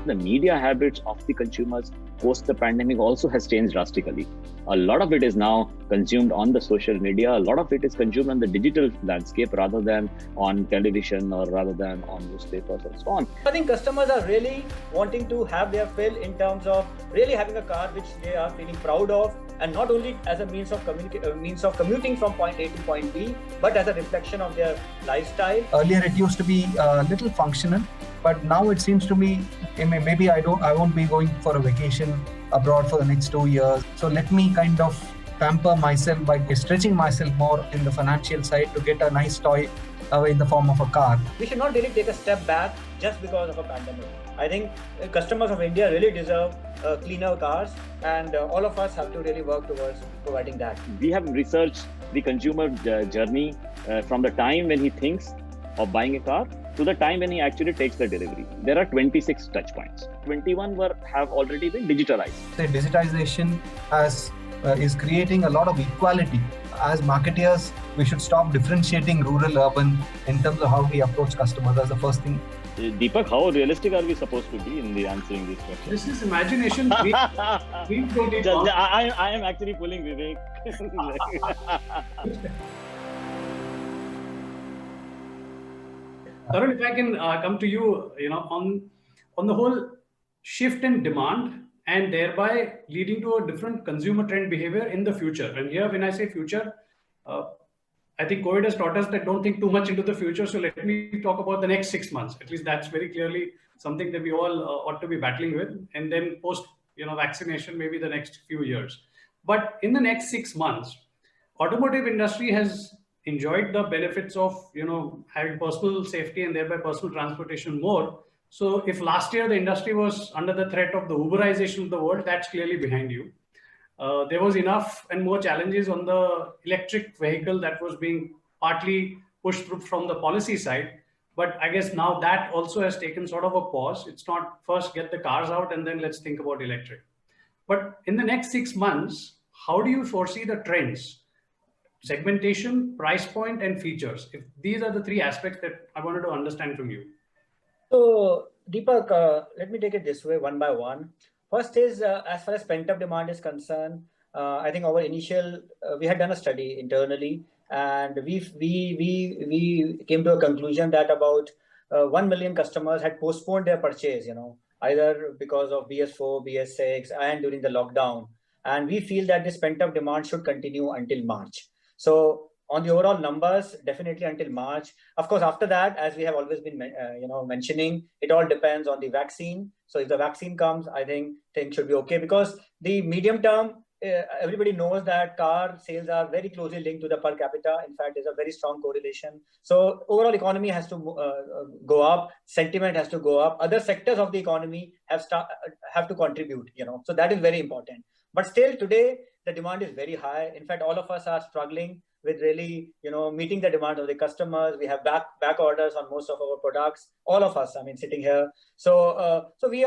The media habits of the consumers post the pandemic also has changed drastically. A lot of it is now consumed on the social media. A lot of it is consumed on the digital landscape rather than on television or rather than on newspapers and so on. I think customers are really wanting to have their fill in terms of really having a car which they are feeling proud of, and not only as a means of commuting from point A to point B, but as a reflection of their lifestyle. Earlier it used to be a little functional, but now it seems to me maybe I won't be going for a vacation abroad for the next 2 years. So let me kind of pamper myself by stretching myself more in the financial side to get a nice toy in the form of a car. We should not really take a step back just because of a pandemic. I think customers of India really deserve cleaner cars, and all of us have to really work towards providing that. We have researched the consumer journey from the time when he thinks of buying a car to the time when he actually takes the delivery. There are 26 touch points. 21 have already been digitalized. The digitization is creating a lot of equality. As marketeers, we should stop differentiating rural, urban in terms of how we approach customers. That's the first thing. Deepak, how realistic are we supposed to be in the answering these questions? This is imagination. I am actually pulling Vivek. Tarun, if I can come to you, on the whole shift in demand and thereby leading to a different consumer trend behavior in the future. And here, when I say future, I think COVID has taught us that don't think too much into the future. So let me talk about the next 6 months. At least that's very clearly something that we all ought to be battling with. And then post, vaccination, maybe the next few years. But in the next 6 months, automotive industry has enjoyed the benefits of, having personal safety and thereby personal transportation more. So if last year the industry was under the threat of the Uberization of the world, that's clearly behind you. There was enough and more challenges on the electric vehicle that was being partly pushed through from the policy side. But I guess now that also has taken sort of a pause. It's not first get the cars out and then let's think about electric. But in the next 6 months, how do you foresee the trends? Segmentation, price point, and features. If these are the three aspects that I wanted to understand from you. So, Deepak, let me take it this way, one by one. First is, as far as pent-up demand is concerned, I think our initial, we had done a study internally, and we came to a conclusion that about 1 million customers had postponed their purchase, either because of BS4, BS6, and during the lockdown. And we feel that this pent-up demand should continue until March. So on the overall numbers, definitely until March. Of course, after that, as we have always been mentioning, it all depends on the vaccine. So if the vaccine comes, I think things should be okay, because the medium term, everybody knows that car sales are very closely linked to the per capita. In fact, there's a very strong correlation. So overall economy has to go up, sentiment has to go up. Other sectors of the economy have to contribute, so that is very important. But still today, the demand is very high. In fact, all of us are struggling with really, meeting the demand of the customers. We have back orders on most of our products. All of us, sitting here. So we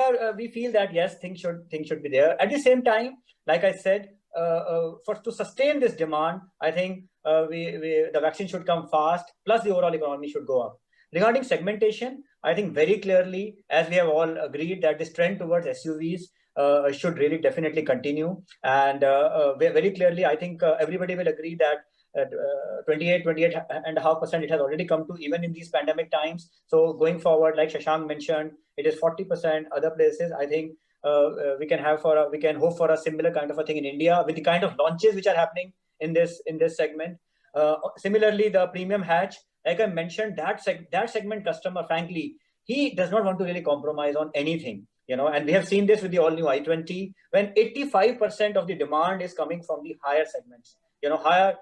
feel that yes, things should be there. At the same time, like I said, to sustain this demand, I think the vaccine should come fast. Plus, the overall economy should go up. Regarding segmentation, I think very clearly, as we have all agreed, that this trend towards SUVs should really definitely continue. And very clearly, I think everybody will agree that 28.5% it has already come to, even in these pandemic times. So going forward, like Shashank mentioned, it is 40% other places. I think we can hope for a similar kind of a thing in India with the kind of launches which are happening in this segment. Similarly, the premium hatch, like I mentioned, that segment customer, frankly, he does not want to really compromise on anything. And we have seen this with the all-new i20, when 85% of the demand is coming from the higher segments, higher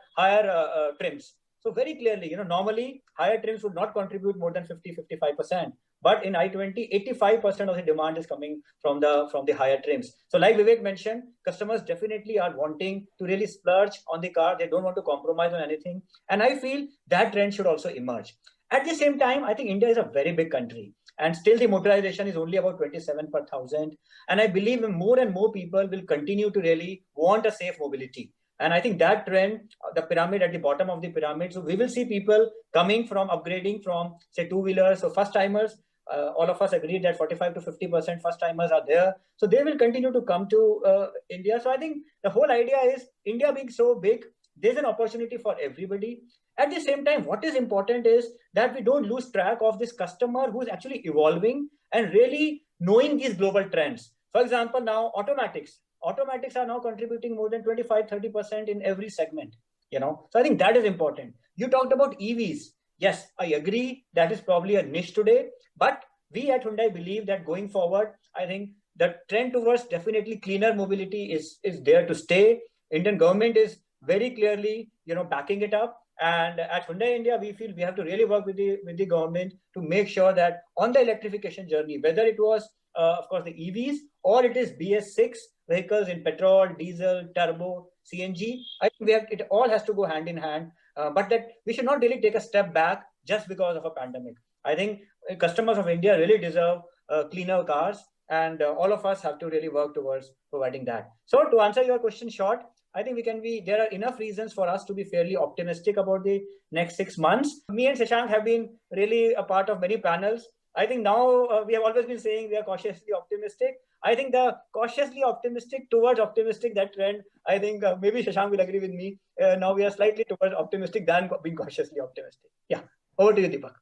trims. So very clearly, normally higher trims would not contribute more than 50-55%. But in i20, 85% of the demand is coming from the higher trims. So like Vivek mentioned, customers definitely are wanting to really splurge on the car. They don't want to compromise on anything. And I feel that trend should also emerge. At the same time, I think India is a very big country. And still the motorization is only about 27 per thousand. And I believe more and more people will continue to really want a safe mobility. And I think that trend, the pyramid at the bottom of the pyramid, so we will see people coming from upgrading from, say, two-wheelers. So first timers all of us agree that 45 to 50% first timers are there. So they will continue to come to India. So I think the whole idea is India being so big, there's an opportunity for everybody. At the same time, what is important is that we don't lose track of this customer who's actually evolving and really knowing these global trends. For example, now automatics are now contributing more than 25-30% in every segment. So I think that is important. You talked about EVs. Yes, I agree that is probably a niche today, but we at Hyundai believe that going forward, I think the trend towards definitely cleaner mobility is there to stay. Indian government is very clearly backing it up. And at Hyundai India, we feel we have to really work with the government to make sure that on the electrification journey, whether it was, of course, the EVs or it is BS6 vehicles in petrol, diesel, turbo, CNG, I think it all has to go hand in hand. But that we should not really take a step back just because of a pandemic. I think customers of India really deserve cleaner cars, and all of us have to really work towards providing that. So to answer your question short, I think there are enough reasons for us to be fairly optimistic about the next 6 months. Me and Shashank have been really a part of many panels. I think now we have always been saying we are cautiously optimistic. I think the cautiously optimistic towards optimistic, that trend, I think maybe Shashank will agree with me. Now we are slightly towards optimistic than being cautiously optimistic. Yeah. Over to you, Deepak.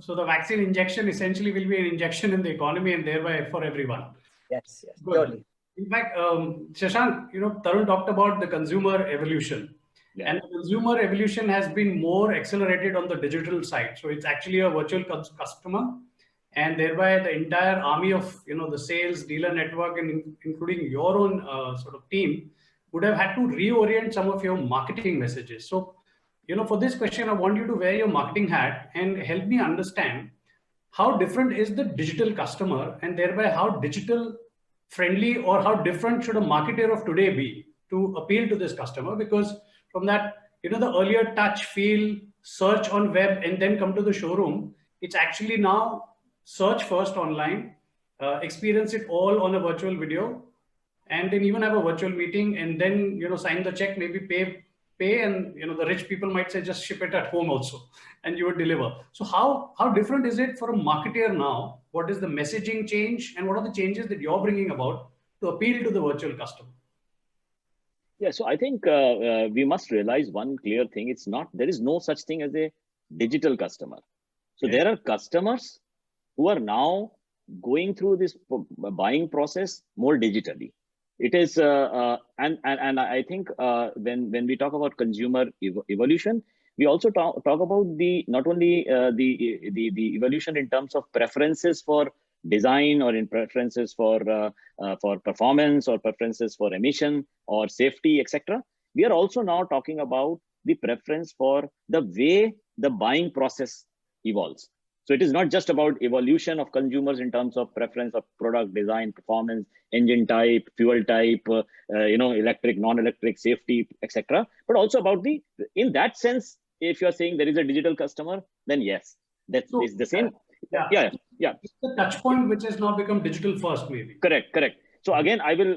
So the vaccine injection essentially will be an injection in the economy and thereby for everyone. Yes, surely. In fact, Shashank, Tarun talked about the consumer evolution. Yeah. And the consumer evolution has been more accelerated on the digital side. So it's actually a virtual customer, and thereby the entire army of the sales dealer network and including your own sort of team would have had to reorient some of your marketing messages. So for this question, I want you to wear your marketing hat and help me understand how different is the digital customer, and thereby how digital friendly or how different should a marketer of today be to appeal to this customer. Because from that, the earlier touch, feel, search on web and then come to the showroom, it's actually now search first online, experience it all on a virtual video, and then even have a virtual meeting, and then sign the check, maybe pay, and the rich people might say just ship it at home also, and you would deliver. So how different is it for a marketer now? What is the messaging change, and what are the changes that you're bringing about to appeal to the virtual customer? Yeah, so I think we must realize one clear thing. There is no such thing as a digital customer. So there are customers who are now going through this buying process more digitally. It is, and I think when we talk about consumer evolution, we also talk about not only the evolution in terms of preferences for design, or in preferences for performance, or preferences for emission or safety, etc. We are also now talking about the preference for the way the buying process evolves. So it is not just about evolution of consumers in terms of preference of product, design, performance, engine type, fuel type, electric, non-electric, safety, etc. But also about in that sense, if you're saying there is a digital customer, then yes, that is the same. Yeah. It's the touch point which has now become digital first, maybe. Correct. So again, I will,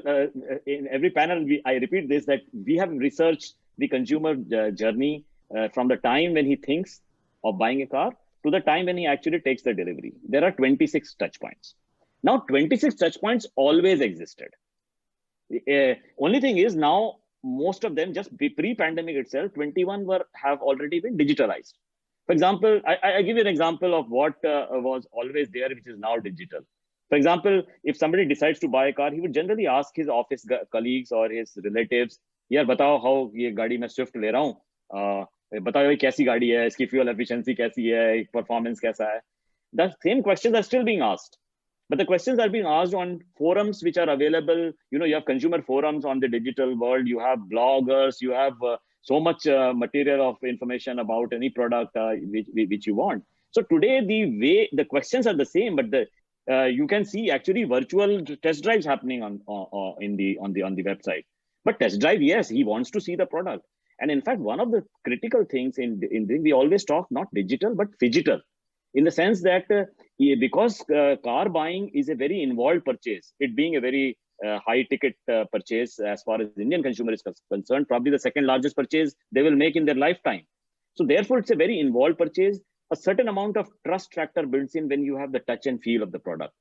in every panel, I repeat this, that we have researched the consumer journey from the time when he thinks of buying a car to the time when he actually takes the delivery. There are 26 touch points. Now, 26 touch points always existed. Only thing is now, most of them, just pre-pandemic itself, 21 have already been digitalized. For example, I give you an example of what was always there, which is now digital. For example, if somebody decides to buy a car, he would generally ask his office colleagues or his relatives, "Yaar, batao how ye gaadi main Swift le raha hu. बताओ ये कैसी गाड़ी है, इसकी fuel efficiency कैसी है, performance कैसा है." The same questions are still being asked, but the questions are being asked on forums which are available. You have consumer forums on the digital world. You have bloggers. You have so much material of information about any product which you want. So today the questions are the same, but you can see actually virtual test drives happening on the website. But test drive, yes, he wants to see the product. And in fact, one of the critical things we always talk not digital, but phygital, in the sense that because car buying is a very involved purchase, it being a very high ticket purchase as far as the Indian consumer is concerned, probably the second largest purchase they will make in their lifetime. So therefore, it's a very involved purchase. a certain amount of trust factor builds in when you have the touch and feel of the product.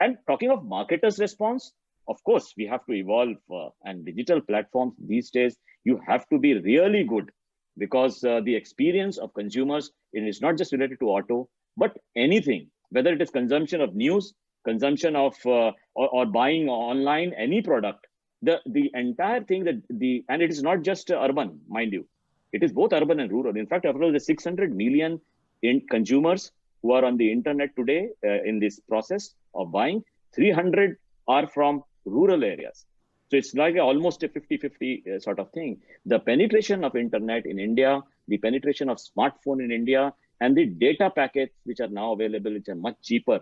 And talking of marketers' response, of course, we have to evolve, and digital platforms these days, you have to be really good, because the experience of consumers, it is not just related to auto, but anything, whether it is consumption of news, consumption of or buying online any product, the entire thing and it is not just urban, mind you, it is both urban and rural. In fact, after all, the 600 million consumers who are on the internet today in this process of buying, 300 are from rural areas. So it's like almost a 50-50 sort of thing. The penetration of internet in India, the penetration of smartphone in India, and the data packets which are now available, which are much cheaper,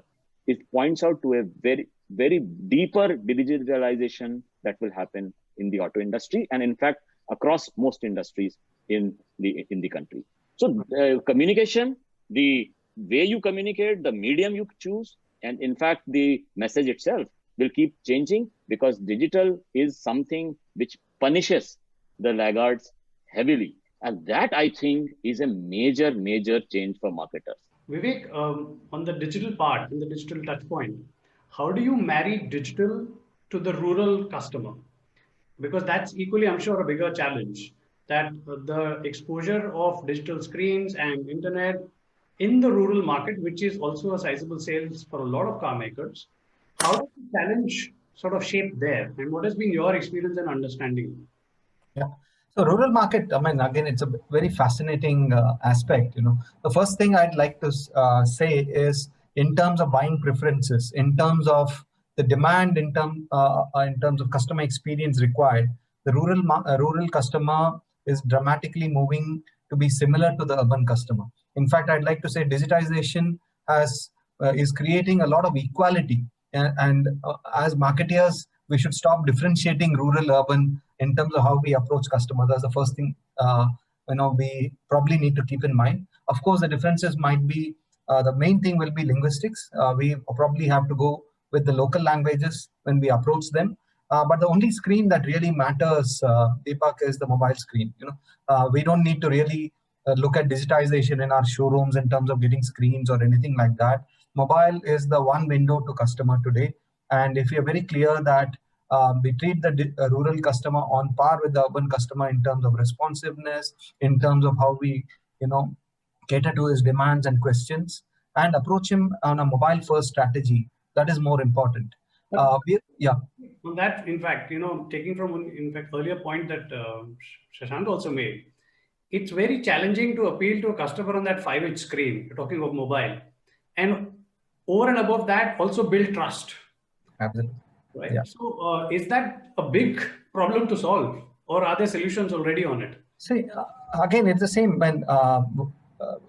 it points out to a very, very deeper digitalization that will happen in the auto industry, and in fact, across most industries in the country. So communication, the way you communicate, the medium you choose, and in fact, the message itself will keep changing, because digital is something which punishes the laggards heavily. And that, I think, is a major, major change for marketers. Vivek, on the digital part, in the digital touch point, how do you marry digital to the rural customer? Because that's equally, I'm sure, a bigger challenge, that the exposure of digital screens and internet in the rural market, which is also a sizable sales for a lot of car makers, how does the challenge sort of shape there? And what has been your experience and understanding? Yeah. So rural market, I mean, again, it's a very fascinating aspect. The first thing I'd like to say is, in terms of buying preferences, in terms of the demand, in terms of customer experience required, the rural customer is dramatically moving to be similar to the urban customer. In fact, I'd like to say digitization is creating a lot of equality, and as marketeers, we should stop differentiating rural, urban in terms of how we approach customers. That's the first thing we probably need to keep in mind. Of course, the differences might be, the main thing will be linguistics. We probably have to go with the local languages when we approach them. But the only screen that really matters, Deepak, is the mobile screen. We don't need to really look at digitization in our showrooms in terms of getting screens or anything like that. Mobile is the one window to customer today. And if you're very clear that we treat the rural customer on par with the urban customer in terms of responsiveness, in terms of how we, cater to his demands and questions, and approach him on a mobile-first strategy, that is more important. Yeah. On that, in fact, taking from earlier point that Shashank also made, it's very challenging to appeal to a customer on that 5-inch screen. You're talking of mobile, and over and above that, also build trust. Absolutely. Right. Yeah. So, is that a big problem to solve, or are there solutions already on it? See, again, it's the same. When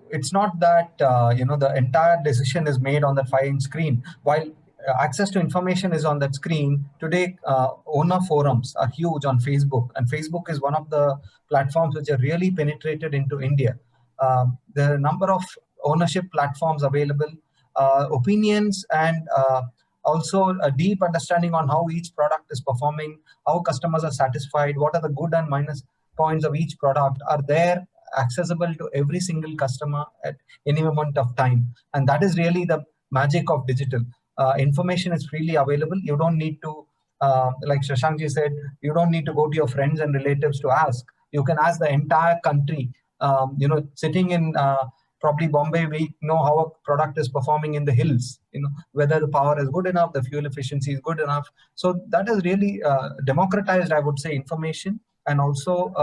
it's not that the entire decision is made on the 5-inch screen. While access to information is on that screen today, owner forums are huge on Facebook, and Facebook is one of the platforms which are really penetrated into India. There are a number of ownership platforms available, opinions, and also a deep understanding on how each product is performing, how customers are satisfied, what are the good and minus points of each product are there, accessible to every single customer at any moment of time. And that is really the magic of digital. Information is freely available. You don't need to, like Shashank said, you don't need to go to your friends and relatives to ask. You can ask the entire country. Sitting in probably Bombay, we know how a product is performing in the hills, whether the power is good enough, the fuel efficiency is good enough. So that is really democratized, I would say, information. And also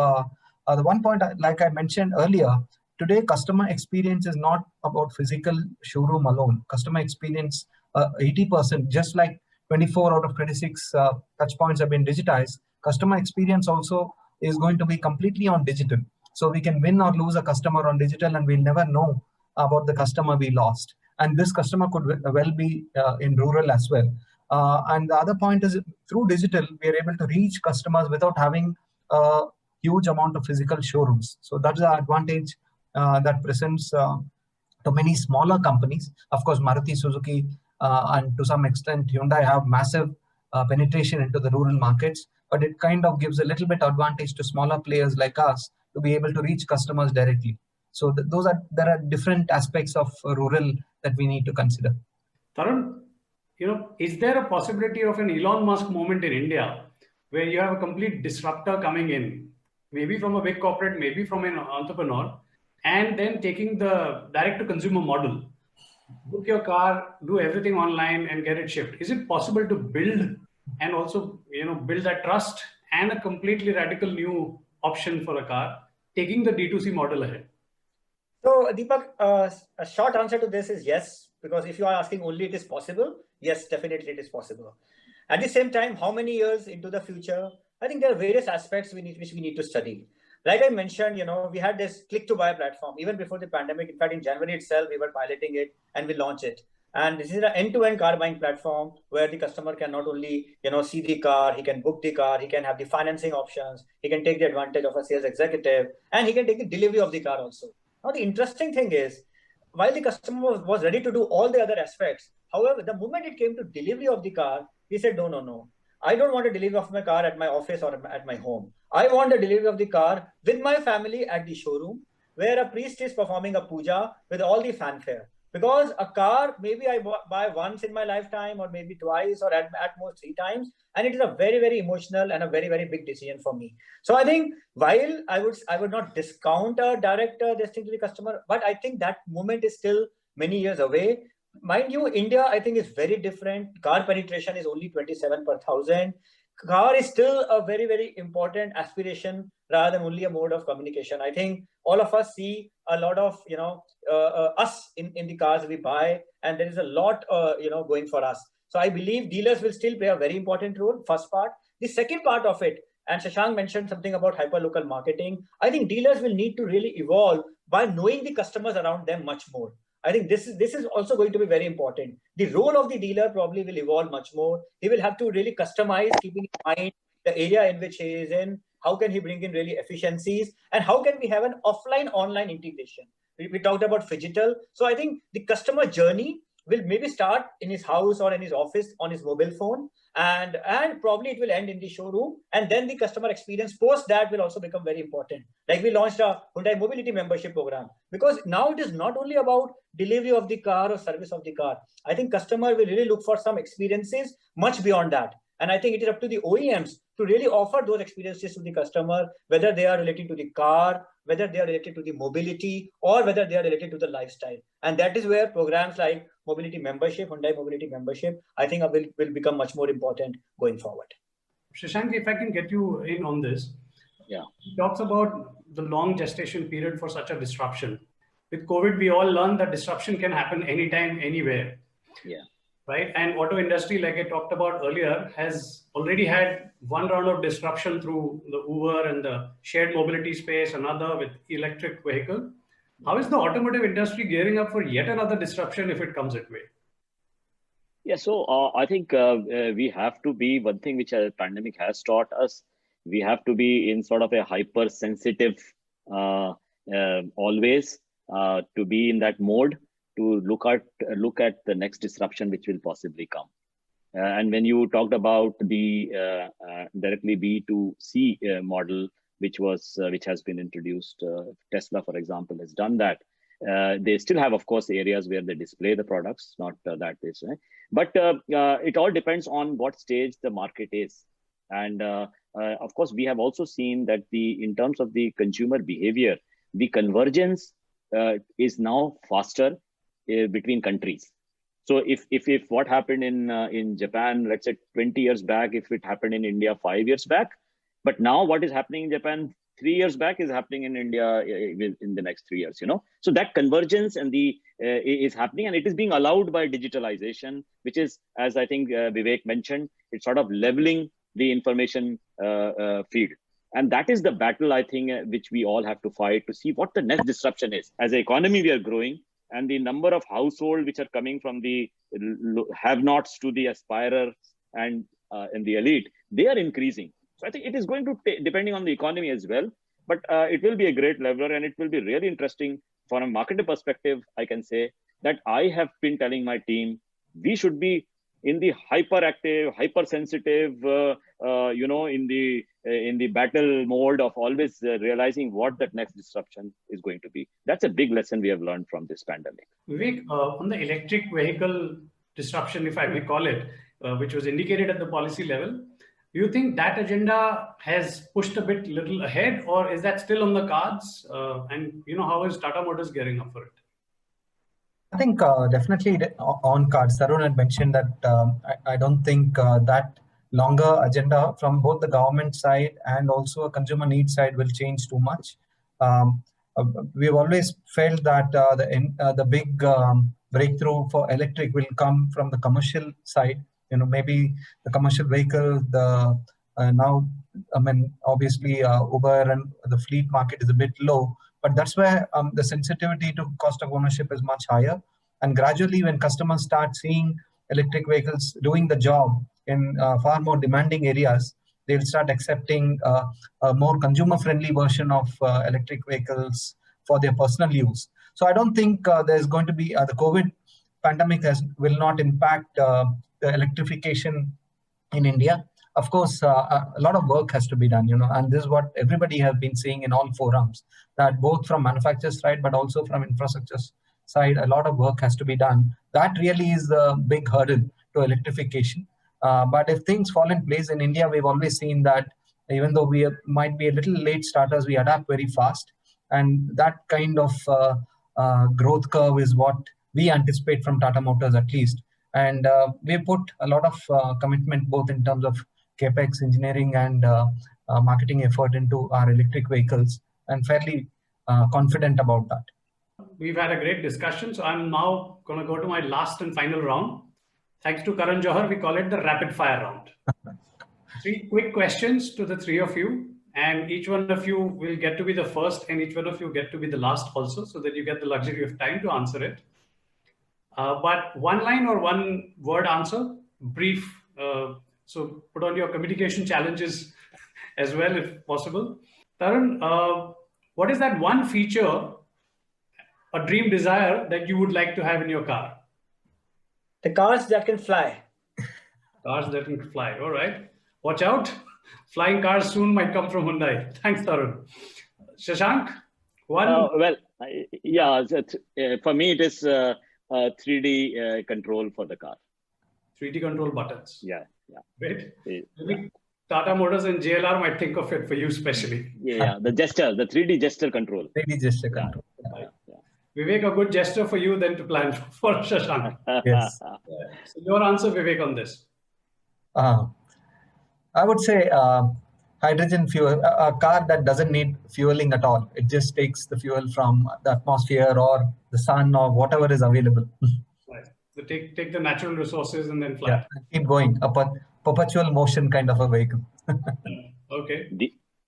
the one point, like I mentioned earlier, today customer experience is not about physical showroom alone. Customer experience, 80%, just like 24 out of 26 touch points have been digitized, customer experience also is going to be completely on digital. So we can win or lose a customer on digital, and we'll never know about the customer we lost. And this customer could well be in rural as well. And the other point is, through digital, we are able to reach customers without having a huge amount of physical showrooms. So that's the advantage that presents to many smaller companies. Of course, Maruti, Suzuki, and to some extent Hyundai have massive penetration into the rural markets, but it kind of gives a little bit advantage to smaller players like us to be able to reach customers directly. So there are different aspects of rural that we need to consider. Tarun, is there a possibility of an Elon Musk moment in India where you have a complete disruptor coming in, maybe from a big corporate, maybe from an entrepreneur, and then taking the direct to consumer model? Book your car, do everything online and get it shipped. Is it possible to build and also build that trust and a completely radical new option for a car, taking the D2C model ahead? So, Deepak, a short answer to this is yes, because if you are asking only it is possible, yes, definitely it is possible. At the same time, how many years into the future? I think there are various aspects which we need to study. Like I mentioned, we had this click to buy platform even before the pandemic. In fact, in January itself, we were piloting it and we launched it. And this is an end-to-end car buying platform where the customer can not only see the car, he can book the car, he can have the financing options, he can take the advantage of a sales executive, and he can take the delivery of the car also. Now, the interesting thing is, while the customer was ready to do all the other aspects, however, the moment it came to delivery of the car, he said, no. I don't want a delivery of my car at my office or at my home. I want the delivery of the car with my family at the showroom, where a priest is performing a puja with all the fanfare. Because a car, maybe I buy once in my lifetime, or maybe twice, or at most 3 times. And it is a very, very emotional and a very, very big decision for me. So I think while I would not discount a direct this thing to the customer, but I think that moment is still many years away. Mind you, India, I think, is very different. Car penetration is only 27 per thousand. Car is still a very, very important aspiration rather than only a mode of communication. I think all of us see a lot of, us in the cars we buy, and there is a lot, going for us. So I believe dealers will still play a very important role, first part. The second part of it, and Shashank mentioned something about hyperlocal marketing. I think dealers will need to really evolve by knowing the customers around them much more. I think this is also going to be very important. The role of the dealer probably will evolve much more. He will have to really customize, keeping in mind the area in which he is in. How can he bring in really efficiencies? And how can we have an offline-online integration? We talked about phygital. So I think the customer journey will maybe start in his house or in his office on his mobile phone, and probably it will end in the showroom, and then the customer experience post that will also become very important. Like we launched a Hyundai mobility membership program, because now it is not only about delivery of the car or service of the car. I think customer will really look for some experiences much beyond that. And I think it is up to the OEMs to really offer those experiences to the customer, whether they are related to the car, whether they are related to the mobility, or whether they are related to the lifestyle. And that is where programs like mobility membership, Hyundai mobility membership, I think will become much more important going forward. Shashank, if I can get you in on this. Yeah. He talks about the long gestation period for such a disruption. With COVID, we all learned that disruption can happen anytime, anywhere. Yeah. Right. And auto industry, like I talked about earlier, has already had one round of disruption through the Uber and the shared mobility space, another with electric vehicle. How is the automotive industry gearing up for yet another disruption if it comes its way? Yeah, so I think we have to be, one thing which a pandemic has taught us, we have to be in sort of a hypersensitive always to be in that mode, to look at the next disruption which will possibly come. And when you talked about the directly B2C model, which has been introduced, Tesla, for example, has done that. They still have, of course, areas where they display the products, not that this way. But it all depends on what stage the market is. And of course, we have also seen that in terms of the consumer behavior, the convergence is now faster between countries. So if what happened in Japan, let's say 20 years back, if it happened in India 5 years back, but now what is happening in Japan 3 years back is happening in India in the next 3 years, So that convergence and is happening, and it is being allowed by digitalization, which is, as I think Vivek mentioned, it's sort of leveling the information feed. And that is the battle, I think, which we all have to fight to see what the next disruption is. As an economy, we are growing, and the number of households which are coming from the have-nots to the aspirers and the elite, they are increasing. So I think it is going to, depending on the economy as well, but it will be a great leveler, and it will be really interesting from a marketing perspective. I can say that I have been telling my team, we should be in the hyperactive, hypersensitive, in the battle mode of always realizing what that next disruption is going to be. That's a big lesson we have learned from this pandemic. Vivek, on the electric vehicle disruption, if I may call it, which was indicated at the policy level, do you think that agenda has pushed a bit little ahead, or is that still on the cards? And how is Tata Motors gearing up for it? I think definitely on cards. Tarun had mentioned that I don't think that longer agenda from both the government side and also a consumer needs side will change too much. Um, we've always felt that the big breakthrough for electric will come from the commercial side. Maybe the commercial vehicle, the now, I mean, obviously Uber and the fleet market is a bit low, but that's where the sensitivity to cost of ownership is much higher. And gradually, when customers start seeing electric vehicles doing the job in far more demanding areas, they'll start accepting a more consumer-friendly version of electric vehicles for their personal use. So I don't think there's going to be the COVID pandemic will not impact the electrification in India. Of course, a lot of work has to be done, and this is what everybody has been saying in all forums, that both from manufacturers side, but also from infrastructure side, a lot of work has to be done. That really is the big hurdle to electrification. But if things fall in place in India, we've always seen that even though we might be a little late starters, we adapt very fast. And that kind of growth curve is what we anticipate from Tata Motors at least. And we put a lot of commitment both in terms of capex, engineering, and marketing effort into our electric vehicles, and fairly confident about that. We've had a great discussion, so I'm now going to go to my last and final round. Thanks to Karan Johar, we call it the rapid fire round. 3 quick questions to the 3 of you, and each one of you will get to be the first, and each one of you get to be the last also, so that you get the luxury of time to answer it. But 1 line or 1 word answer, brief. So put on your communication challenges as well, if possible. Tarun, what is that one feature, a dream desire that you would like to have in your car? The cars that can fly. Cars that can fly. All right. Watch out. Flying cars soon might come from Hyundai. Thanks, Tarun. Shashank, one. For me, it is 3D control for the car. 3D control buttons. Yeah. Great. Maybe Tata Motors and JLR might think of it for you specially. The gesture, the 3D gesture control. 3D gesture control. Vivek, a good gesture for you then to plan for Shashank. Yes. So your answer, Vivek, on this? I would say hydrogen fuel, a car that doesn't need fueling at all. It just takes the fuel from the atmosphere or the sun or whatever is available. Right. So take the natural resources and then fly. Yeah, keep going. A perpetual motion kind of a vehicle. Okay.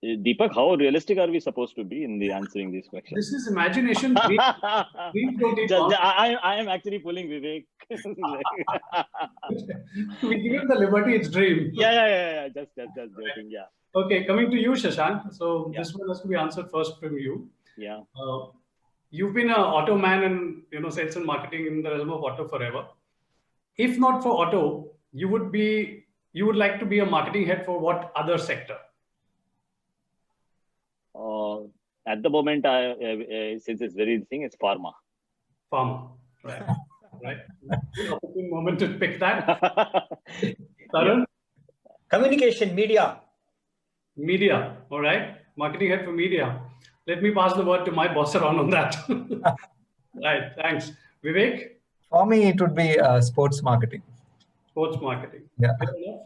Deepak, how realistic are we supposed to be in the answering these questions? This is imagination. I am actually pulling Vivek. We give him the liberty, it's dream. Yeah. Just joking. Yeah. Okay, coming to you, Shashank. So this one has to be answered first from you. Yeah. You've been an auto man and sales and marketing in the realm of auto forever. If not for auto, you would like to be a marketing head for what other sector? At the moment, since it's very thing, it's pharma. Pharma, right. Right. Opportune moment to pick that. Tarun? Communication, media. Media, all right. Marketing head for media. Let me pass the word to my boss around on that. Right, thanks. Vivek? For me, it would be sports marketing. Sports marketing. Yeah.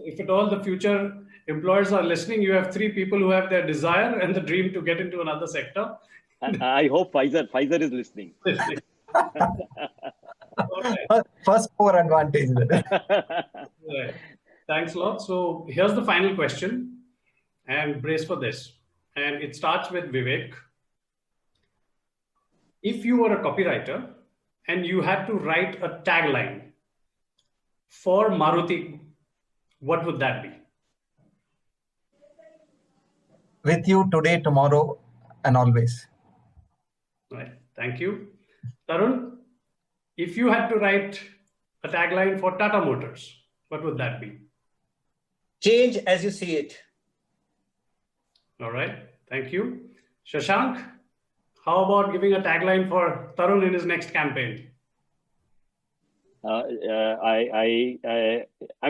If at all the future employers are listening, you have 3 people who have their desire and the dream to get into another sector. I hope Pfizer is listening. Right. First 4 advantage. Right. Thanks a lot. So here's the final question, and brace for this. And it starts with Vivek. If you were a copywriter and you had to write a tagline for Maruti, what would that be? With you today, tomorrow, and always. Right. Thank you. Tarun, if you had to write a tagline for Tata Motors, what would that be? Change as you see it. All right. Thank you. Shashank, how about giving a tagline for Tarun in his next campaign? I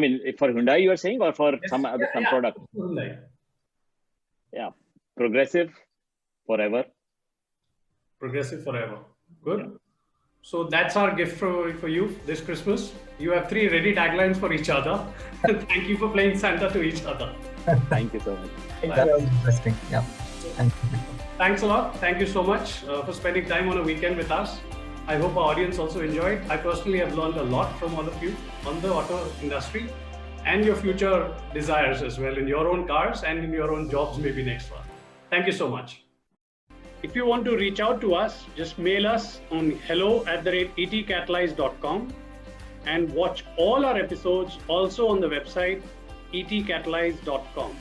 mean, for Hyundai, you are saying, or for some product? Hyundai. Yeah, progressive forever. Progressive forever. Good. Yeah. So that's our gift for you this Christmas. You have 3 ready taglines for each other. Thank you for playing Santa to each other. Thank you so much. That was interesting. Yeah. Thank you. Thanks a lot. Thank you so much for spending time on a weekend with us. I hope our audience also enjoyed. I personally have learned a lot from all of you on the auto industry and your future desires as well in your own cars and in your own jobs maybe next one. Thank you so much. If you want to reach out to us, just mail us on hello@etcatalyse.com and watch all our episodes also on the website etcatalyse.com.